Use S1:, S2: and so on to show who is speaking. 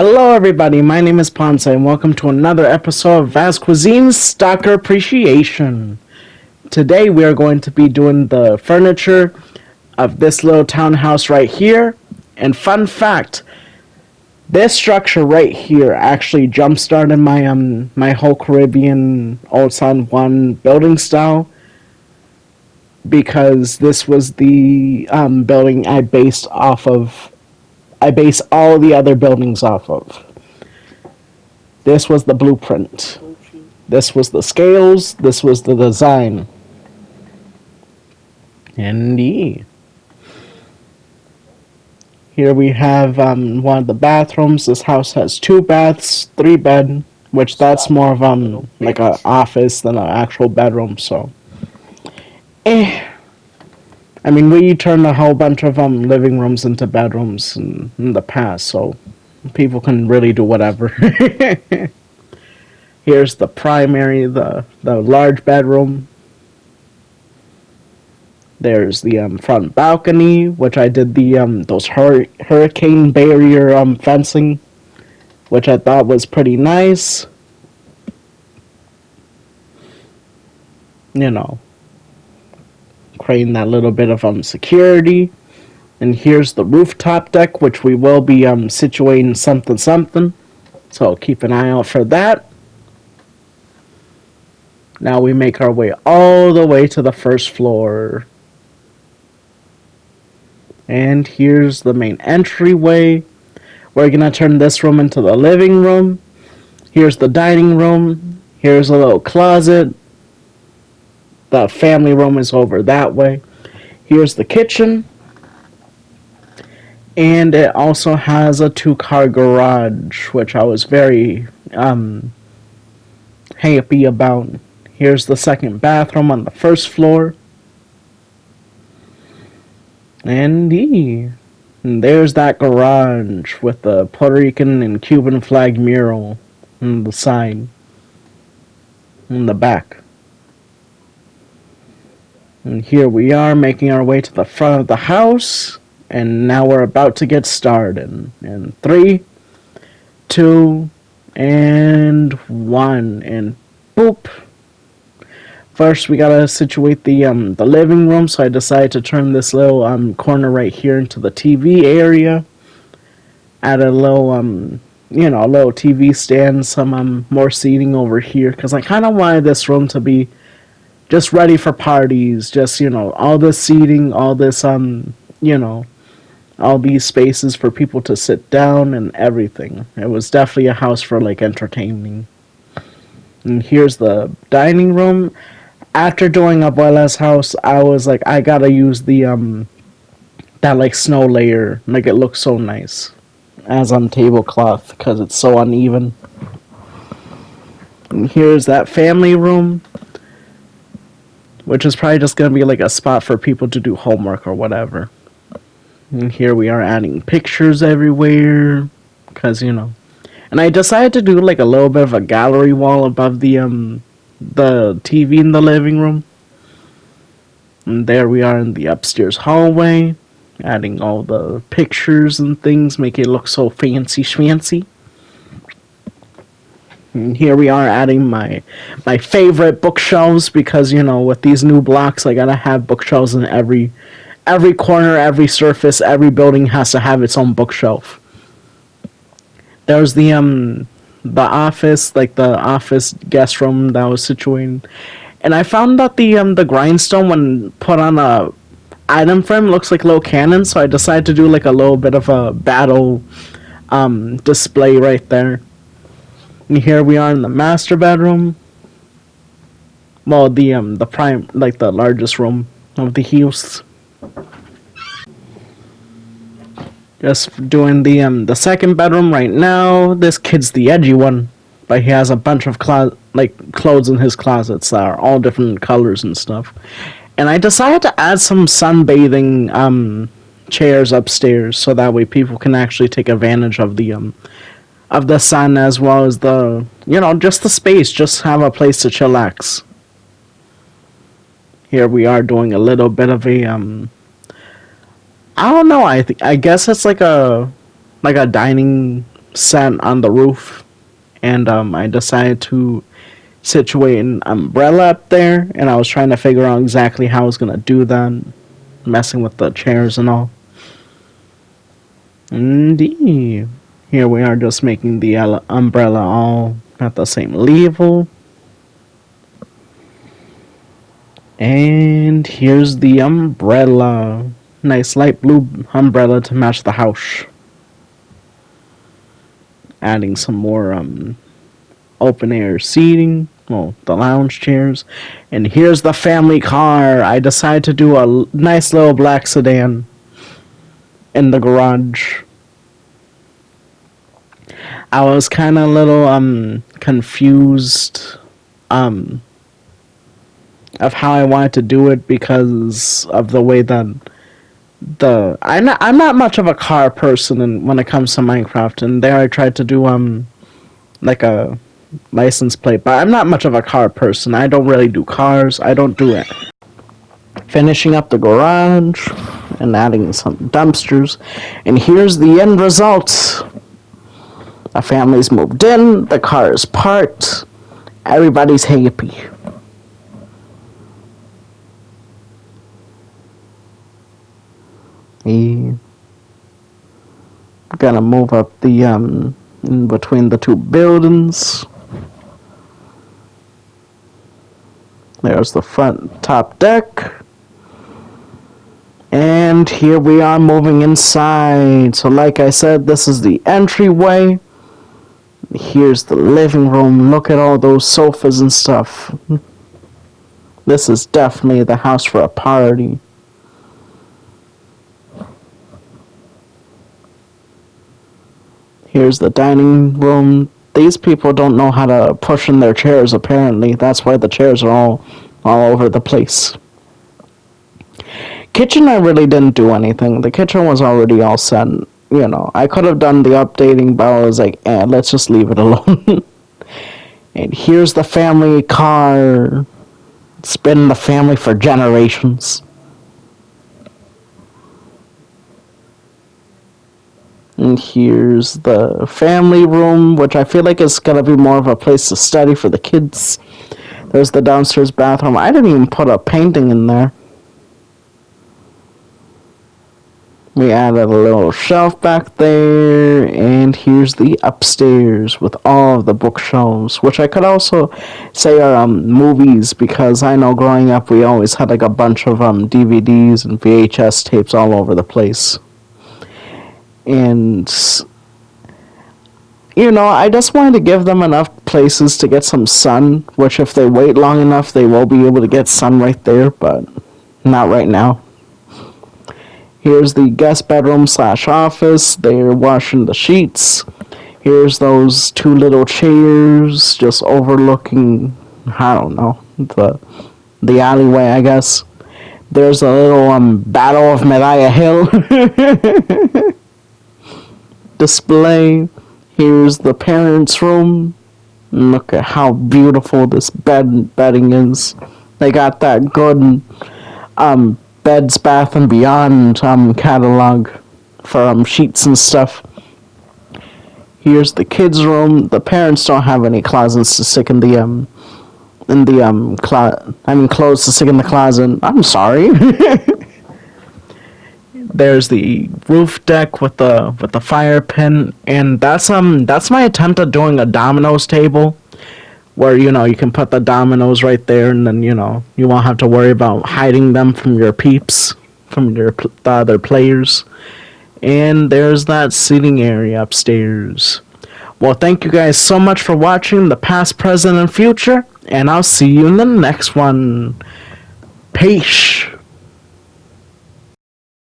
S1: Hello, everybody. My name is Ponce, and welcome to another episode of Vast Cuisine's Stalker Appreciation. Today, we are going to be doing the furniture of this little townhouse right here. And fun fact, this structure right here actually jump-started my whole Caribbean Old San Juan building style because this was the building I base all the other buildings off of. This was the blueprint. This was the scales. This was the design. Indeed. Here we have one of the bathrooms. This house has 2 baths, 3 bed, which that's more of like an office than an actual bedroom. So, I mean, we turned a whole bunch of living rooms into bedrooms in the past, so people can really do whatever. Here's the primary, the large bedroom. There's the front balcony, which I did the those hurricane barrier fencing, which I thought was pretty nice. You know, creating that little bit of security. And here's the rooftop deck, which we will be situating something. So keep an eye out for that. Now we make our way all the way to the first floor. And here's the main entryway. We're going to turn this room into the living room. Here's the dining room. Here's a little closet. The family room is over that way. Here's the kitchen. And it also has a 2-car garage, which I was very happy about. Here's the second bathroom on the first floor. And there's that garage with the Puerto Rican and Cuban flag mural on the side, in the back. And here we are making our way to the front of the house, and now we're about to get started. In 3, 2, and 1, and boop. First, we gotta situate the living room, so I decided to turn this little corner right here into the TV area. Add a little a little TV stand, some more seating over here, because I kind of wanted this room to be just ready for parties. Just all this seating, all this all these spaces for people to sit down and everything. It was definitely a house for like entertaining. And here's the dining room. After doing Abuela's house, I was like, I gotta use the that like snow layer, make it look so nice as on tablecloth because it's so uneven. And here's that family room, which is probably just gonna be like a spot for people to do homework or whatever. And here we are adding pictures everywhere, because and I decided to do like a little bit of a gallery wall above the TV in the living room. And there we are in the upstairs hallway, adding all the pictures and things, make it look so fancy schmancy. And here we are adding my favorite bookshelves, because with these new blocks I gotta have bookshelves in every corner, every surface. Every building has to have its own bookshelf. There's the office, like the office guest room that was situated, and I found that the grindstone, when put on a item frame, looks like little cannons. So I decided to do like a little bit of a battle display right there. And here we are in the master bedroom. Well, the prime, like the largest room of the house. Just doing the second bedroom right now. This kid's the edgy one, but he has a bunch of clothes in his closets that are all different colors and stuff. And I decided to add some sunbathing chairs upstairs, so that way people can actually take advantage of the sun, as well as the just the space, just have a place to chillax. Here we are doing a little bit of a I don't know. I guess it's like a dining sat on the roof, and I decided to situate an umbrella up there, and I was trying to figure out exactly how I was gonna do that, messing with the chairs and all. Indeed. Here we are just making the umbrella all at the same level. And here's the umbrella. Nice light blue umbrella to match the house. Adding some more open air seating. Well, the lounge chairs. And here's the family car. I decided to do a nice little black sedan in the garage. I was kind of a little confused of how I wanted to do it because of the way that I'm not much of a car person when it comes to Minecraft, and there I tried to do like a license plate, but I'm not much of a car person. I don't really do cars. I don't do it. Finishing up the garage and adding some dumpsters, and here's the end result. The family's moved in, the car is parked, everybody's happy. Gonna move up the in between the two buildings. There's the front top deck. And here we are moving inside. So like I said, this is the entryway. Here's the living room. Look at all those sofas and stuff. This is definitely the house for a party. Here's the dining room. These people don't know how to push in their chairs, apparently. That's why the chairs are all over the place. Kitchen, I really didn't do anything. The kitchen was already all set. You know, I could have done the updating, but I was like, let's just leave it alone. And here's the family car. It's been in the family for generations. And here's the family room, which I feel like is going to be more of a place to study for the kids. There's the downstairs bathroom. I didn't even put a painting in there. We added a little shelf back there, and here's the upstairs with all of the bookshelves, which I could also say are movies, because I know growing up we always had like a bunch of DVDs and VHS tapes all over the place. And, you know, I just wanted to give them enough places to get some sun, which if they wait long enough, they will be able to get sun right there, but not right now. Here's the guest bedroom / office. They're washing the sheets. Here's those two little chairs just overlooking, I don't know, the alleyway, I guess. There's a little Battle of Moriah Hill display. Here's the parents' room. Look at how beautiful this bedding is. They got that good Beds Bath and Beyond catalog for sheets and stuff. Here's the kids' room. The parents don't have any closets to stick in the clothes to stick in the closet. I'm sorry. There's the roof deck with the fire pit, and that's my attempt at doing a dominoes table, where you can put the dominoes right there, and then you won't have to worry about hiding them from your peeps, from the other players. And there's that seating area upstairs. Well, thank you guys so much for watching the past, present, and future, and I'll see you in the next one. Peace.